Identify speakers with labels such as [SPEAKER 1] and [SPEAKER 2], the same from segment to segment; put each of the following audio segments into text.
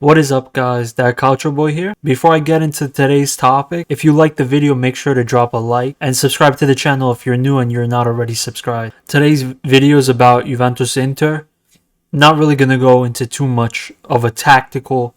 [SPEAKER 1] What is up, guys? That Calcio Boy here. Before I get into today's topic, if you like the video, make sure to drop a like and subscribe to the channel if you're new and you're not already subscribed. Today's video is about Juventus Inter. Not really going to go into too much of a tactical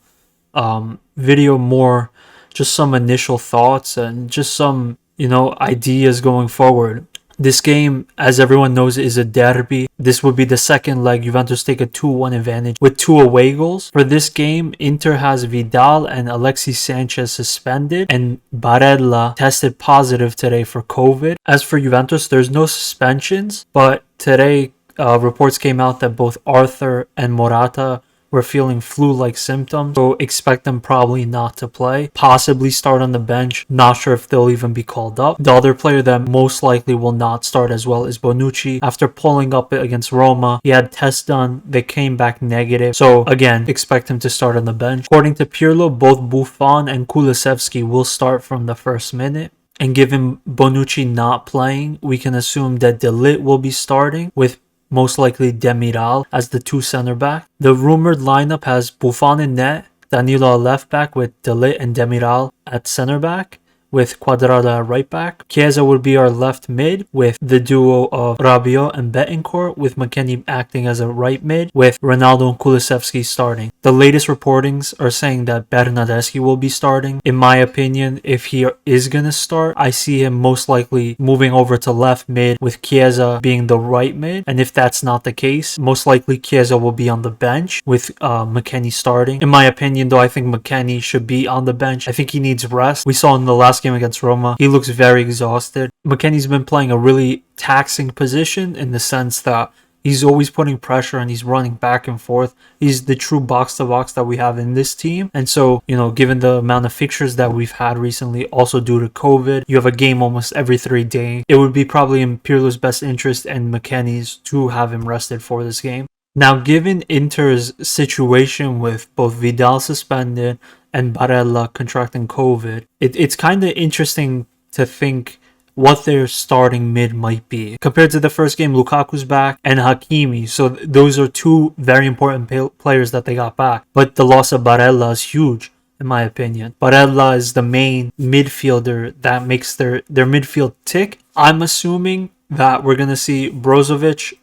[SPEAKER 1] video, more just some initial thoughts and just some, ideas going forward. This game, as everyone knows, is a derby. This would be the second leg. Juventus take a 2-1 advantage with 2 away goals. For this game, Inter has Vidal and Alexis Sanchez suspended, and Barella tested positive today for COVID. As for Juventus, there's no suspensions, but today reports came out that both Arthur and Morata were feeling flu-like symptoms, so expect them probably not to play, possibly start on the bench. Not sure if they'll even be called up. The other player that most likely will not start as well is Bonucci. After pulling up against Roma, he had tests done, they came back negative, so again, expect him to start on the bench. According to Pirlo, both Buffon and Kulusevski will start from the first minute. And given Bonucci not playing, we can assume that De Ligt will be starting, with most likely Demiral as the 2 center back. The rumored lineup has Buffon in net, Danilo at left back with De Ligt and Demiral at center back, with Cuadrado at right back. Chiesa would be our left mid with the duo of Rabiot and Betancourt, with McKennie acting as a right mid with Ronaldo and Kulusevski starting. The latest reportings are saying that Bernardeschi will be starting. In my opinion, if he is going to start, I see him most likely moving over to left mid with Chiesa being the right mid. And if that's not the case, most likely Chiesa will be on the bench with McKennie starting. In my opinion, though, I think McKennie should be on the bench. I think he needs rest. We saw in the last game against Roma, he looks very exhausted. McKennie's been playing a really taxing position in the sense that he's always putting pressure and he's running back and forth. He's the true box-to-box that we have in this team. And so, given the amount of fixtures that we've had recently, also due to COVID, you have a game almost every 3 days. It would be probably in Pirlo's best interest and McKennie's to have him rested for this game. Now, given Inter's situation with both Vidal suspended and Barella contracting COVID, it's kind of interesting to think what their starting mid might be. Compared to the first game, Lukaku's back and Hakimi, so those are 2 very important players that they got back. But the loss of Barella is huge, in my opinion. Barella is the main midfielder that makes their midfield tick. I'm assuming that we're going to see Brozovic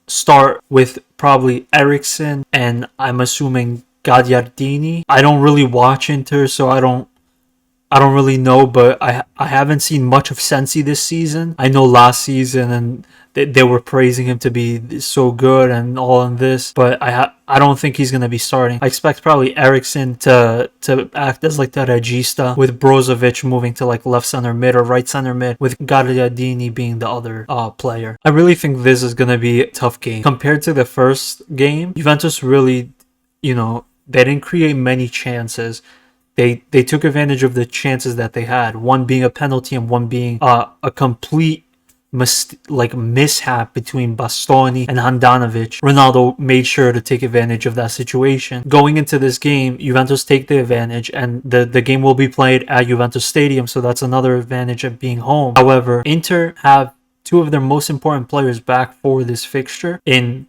[SPEAKER 1] start with probably Eriksen, and I'm assuming Gagliardini. I don't really watch Inter, so I don't really know, but I haven't seen much of Sensi this season. I know last season and they were praising him to be so good and all in this, but I don't think he's going to be starting. I expect probably Eriksen to act as like the regista, with Brozovic moving to like left center mid or right center mid, with Gagliardini being the other player. I really think this is going to be a tough game. Compared to the first game, Juventus really, they didn't create many chances. They took advantage of the chances that they had, one being a penalty and one being a complete mishap between Bastoni and Handanovic. Ronaldo made sure to take advantage of that situation. Going into this game, Juventus take the advantage, and the game will be played at Juventus Stadium, so that's another advantage of being home. However, Inter have 2 of their most important players back for this fixture in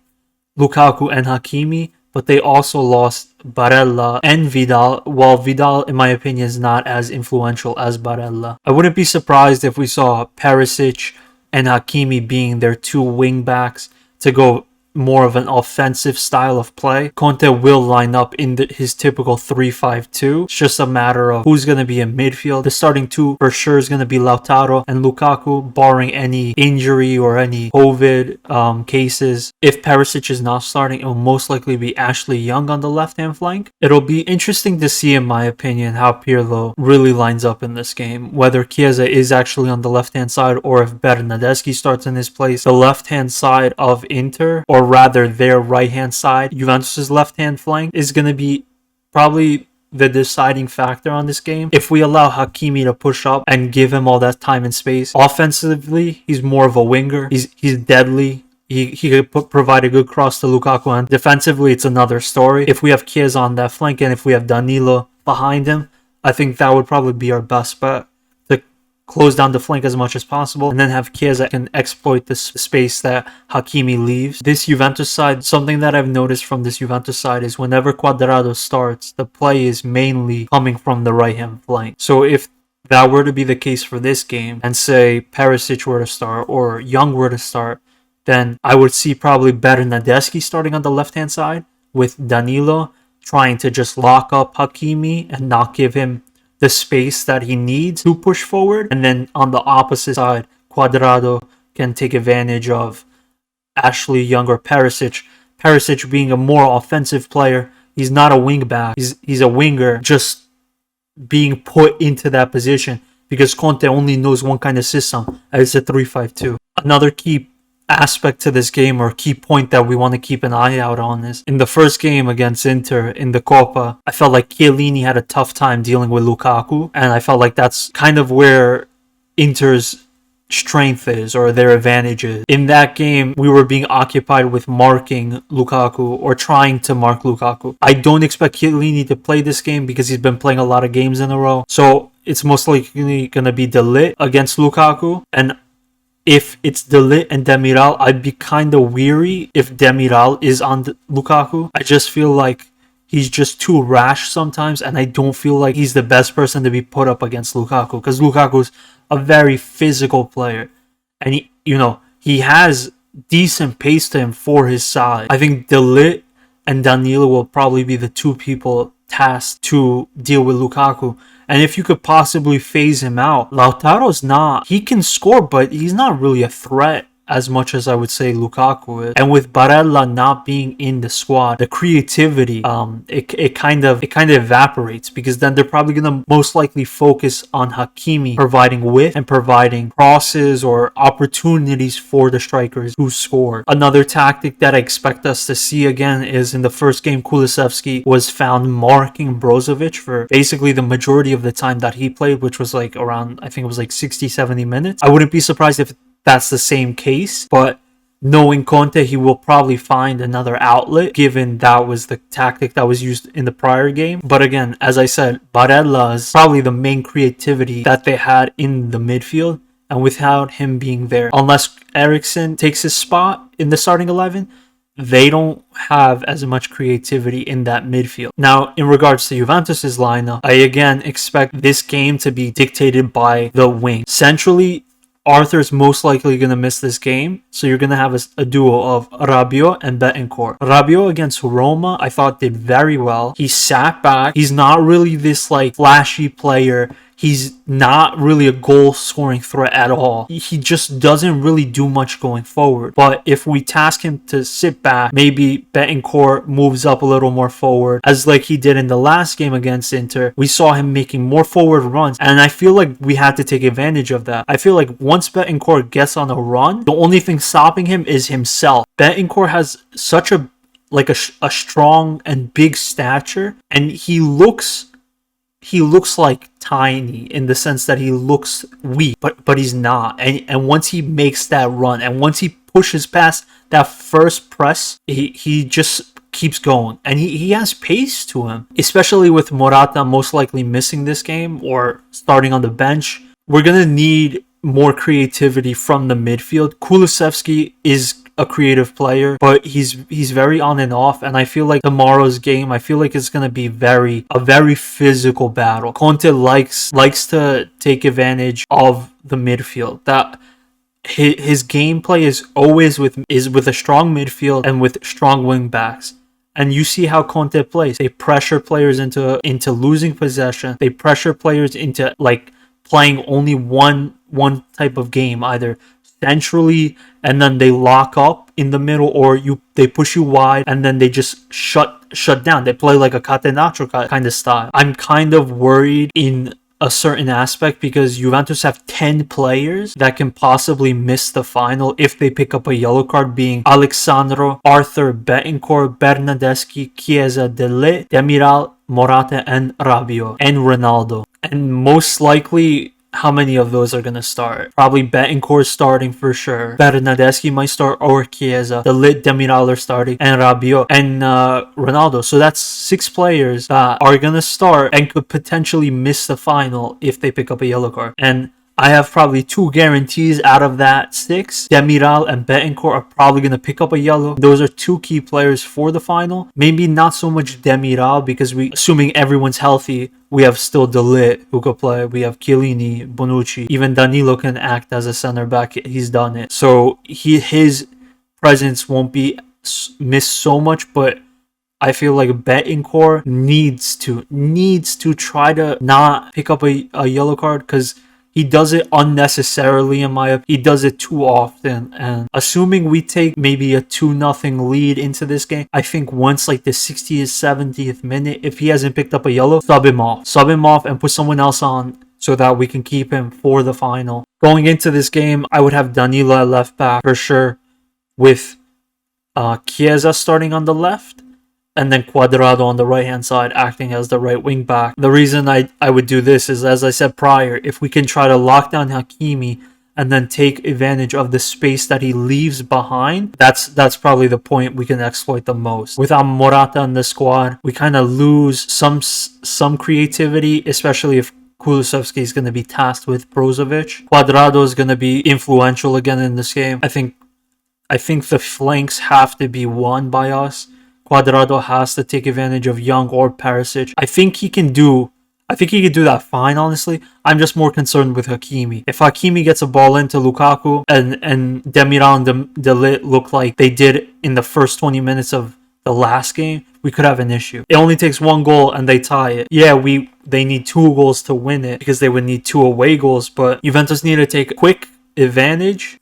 [SPEAKER 1] Lukaku and Hakimi, but they also lost Barella and Vidal, while Vidal, in my opinion, is not as influential as Barella. I wouldn't be surprised if we saw Perisic and Hakimi being their 2 wing backs to go more of an offensive style of play. Conte will line up in his typical 3-5-2. It's just a matter of who's going to be in midfield. The starting 2 for sure is going to be Lautaro and Lukaku, barring any injury or any COVID cases. If Perisic is not starting, it will most likely be Ashley Young on the left-hand flank. It'll be interesting to see, in my opinion, how Pirlo really lines up in this game. Whether Chiesa is actually on the left-hand side or if Bernardeschi starts in his place. The left-hand side of Inter, or rather their right-hand side, Juventus' left-hand flank, is going to be probably the deciding factor on this game. If we allow Hakimi to push up and give him all that time and space, offensively, he's more of a winger. He's deadly. He could provide a good cross to Lukaku, and defensively, it's another story. If we have Chiesa on that flank and if we have Danilo behind him, I think that would probably be our best bet close down the flank as much as possible, and then have Chiesa can exploit the space that Hakimi leaves. This Juventus side, something that I've noticed from this Juventus side is whenever Cuadrado starts, the play is mainly coming from the right-hand flank. So if that were to be the case for this game, and say Perisic were to start or Young were to start, then I would see probably Bernardeschi starting on the left-hand side with Danilo trying to just lock up Hakimi and not give him the space that he needs to push forward. And then on the opposite side, Cuadrado can take advantage of Ashley Young or Perisic. Perisic being a more offensive player. He's not a wing back. He's a winger, just being put into that position because Conte only knows one kind of system, and it's a 3-5-2. Another key aspect to this game, or key point that we want to keep an eye out on, is in the first game against Inter in the Coppa, I felt like Chiellini had a tough time dealing with Lukaku, and I felt like that's kind of where Inter's strength is, or their advantage is. In that game, we were being occupied with marking Lukaku or trying to mark Lukaku. I don't expect Chiellini to play this game because he's been playing a lot of games in a row, so it's most likely going to be De Ligt against Lukaku. And if it's De Ligt and Demiral, I'd be kind of weary if Demiral is on Lukaku. I just feel like he's just too rash sometimes, and I don't feel like he's the best person to be put up against Lukaku, because Lukaku's a very physical player, and he has decent pace to him for his size. I think De Ligt and Danilo will probably be the two people tasked to deal with Lukaku. And if you could possibly phase him out, Lautaro's not. He can score, but he's not really a threat as much as I would say Lukaku is. And with Barella not being in the squad, the creativity, it kind of evaporates, because then they're probably going to most likely focus on Hakimi providing width and providing crosses or opportunities for the strikers who score. Another tactic that I expect us to see again is in the first game, Kulusevski was found marking Brozovic for basically the majority of the time that he played, which was like around, I think it was like 60-70 minutes. I wouldn't be surprised if that's the same case, but knowing Conte, he will probably find another outlet, given that was the tactic that was used in the prior game. But again, as I said, Barella is probably the main creativity that they had in the midfield, and without him being there, unless Eriksen takes his spot in the starting 11, they don't have as much creativity in that midfield. Now, in regards to Juventus's lineup, I again expect this game to be dictated by the wing. Centrally, Arthur's most likely going to miss this game, so you're going to have a duo of Rabiot and Betancourt. Rabiot against Roma, I thought did very well. He sat back. He's not really this like flashy player. He's not really a goal-scoring threat at all. He just doesn't really do much going forward. But if we task him to sit back, maybe Betancourt moves up a little more forward, as like he did in the last game against Inter. We saw him making more forward runs, and I feel like we had to take advantage of that. I feel like once Betancourt gets on a run, the only thing stopping him is himself. Betancourt has such a strong and big stature, and he looks like tiny in the sense that he looks weak, but he's not. And once he makes that run, and once he pushes past that first press, he just keeps going, and he has pace to him, especially with Morata most likely missing this game or starting on the bench. We're gonna need more creativity from the midfield. Kulusevski is a creative player, but he's very on and off, and I feel like tomorrow's game, I feel like it's going to be a very physical battle. Conte likes to take advantage of the midfield. That his gameplay is always with a strong midfield and with strong wing backs. And you see how Conte plays. They pressure players into losing possession. They pressure players into like playing only one type of game, either centrally, and then they lock up in the middle, or they push you wide and then they just shut down. They play like a catenaccio kind of style. I'm kind of worried in a certain aspect because Juventus have 10 players that can possibly miss the final if they pick up a yellow card, being Alexandro, Arthur, Betancourt, Bernardeschi, Chiesa, De Ligt, Demiral, Morata, and Rabiot, and Ronaldo. And most likely, how many of those are going to start? Probably Betancourt starting for sure. Bernardeschi might start, or Chiesa. The Ligt, Demiral are starting, and Rabiot, and Ronaldo. So that's 6 players that are going to start and could potentially miss the final if they pick up a yellow card. And I have probably 2 guarantees out of that 6. Demiral and Betancourt are probably going to pick up a yellow. Those are 2 key players for the final. Maybe not so much Demiral because assuming everyone's healthy, we have still De Ligt who could play. We have Chiellini, Bonucci. Even Danilo can act as a center back. He's done it. So his presence won't be missed so much, but I feel like Betancourt needs to try to not pick up a yellow card because he does it unnecessarily in my opinion. He does it too often. And assuming we take maybe a 2-0 lead into this game, I think once like the 60th, 70th minute, if he hasn't picked up a yellow, sub him off. Sub him off and put someone else on so that we can keep him for the final. Going into this game, I would have Danilo at left back for sure, with Chiesa starting on the left, and then Cuadrado on the right hand side acting as the right wing back. The reason I would do this is, as I said prior, if we can try to lock down Hakimi and then take advantage of the space that he leaves behind, that's probably the point we can exploit the most. Without Morata in the squad, we kind of lose some creativity, especially if Kulusevski is going to be tasked with Brozovic. Cuadrado is going to be influential again in this game. I think the flanks have to be won by us. Cuadrado has to take advantage of Young or Perisic. I think he can do that fine, honestly. I'm just more concerned with Hakimi. If Hakimi gets a ball into Lukaku and Demiral and De Ligt look like they did in the first 20 minutes of the last game, we could have an issue. It only takes 1 goal and they tie it. Yeah, they need 2 goals to win it because they would need 2 away goals, but Juventus need to take quick advantage,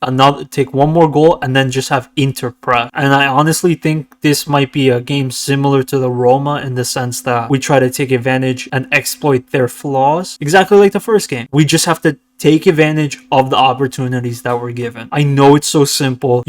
[SPEAKER 1] take 1 more goal, and then just have Inter press. And I honestly think this might be a game similar to the Roma in the sense that we try to take advantage and exploit their flaws, exactly like the first game. We just have to take advantage of the opportunities that we're given. I know it's so simple.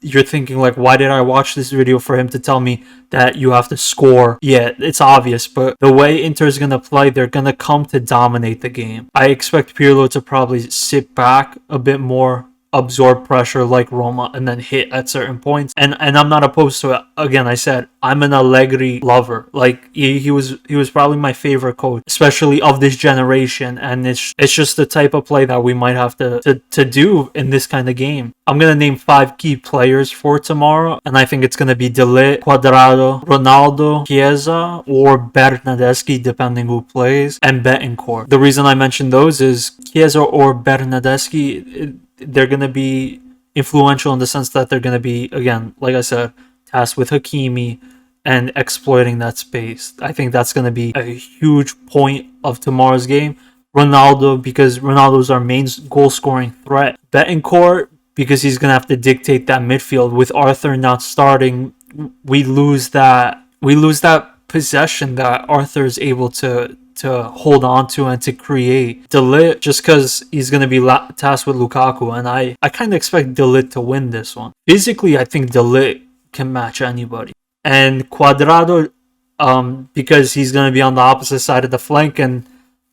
[SPEAKER 1] You're thinking like, why did I watch this video for him to tell me that you have to score? Yeah, it's obvious, but the way Inter is going to play, they're going to come to dominate the game. I expect Pirlo to probably sit back a bit more, absorb pressure like Roma, and then hit at certain points. And I'm not opposed to it. Again, I said I'm an Allegri lover. Like he was probably my favorite coach, especially of this generation. And it's just the type of play that we might have to do in this kind of game. I'm gonna name 5 key players for tomorrow, and I think it's gonna be De Ligt, Cuadrado, Ronaldo, Chiesa, or Bernardeschi, depending who plays, and Betancourt. The reason I mentioned those is Chiesa or Bernardeschi, they're going to be influential in the sense that they're going to be, again, like I said, tasked with Hakimi and exploiting that space. I think that's going to be a huge point of tomorrow's game. Ronaldo, because Ronaldo's our main goal-scoring threat. Betancourt, because he's going to have to dictate that midfield. With Arthur not starting, we lose that possession that Arthur is able to hold on to and to create. De Ligt, just because he's going to be tasked with Lukaku, and I kind of expect De Ligt to win this one. Physically, I think De Ligt can match anybody. And Cuadrado, because he's going to be on the opposite side of the flank, and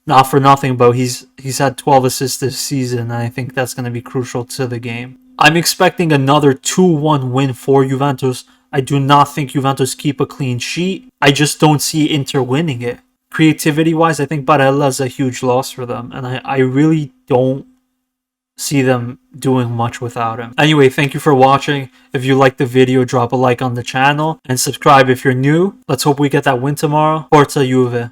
[SPEAKER 1] not for nothing, but he's had 12 assists this season, and I think that's going to be crucial to the game. I'm expecting another 2-1 win for Juventus. I do not think Juventus keep a clean sheet. I just don't see Inter winning it. Creativity-wise, I think Barella is a huge loss for them, and I really don't see them doing much without him. Anyway, thank you for watching. If you liked the video, drop a like on the channel, and subscribe if you're new. Let's hope we get that win tomorrow. Forza Juve.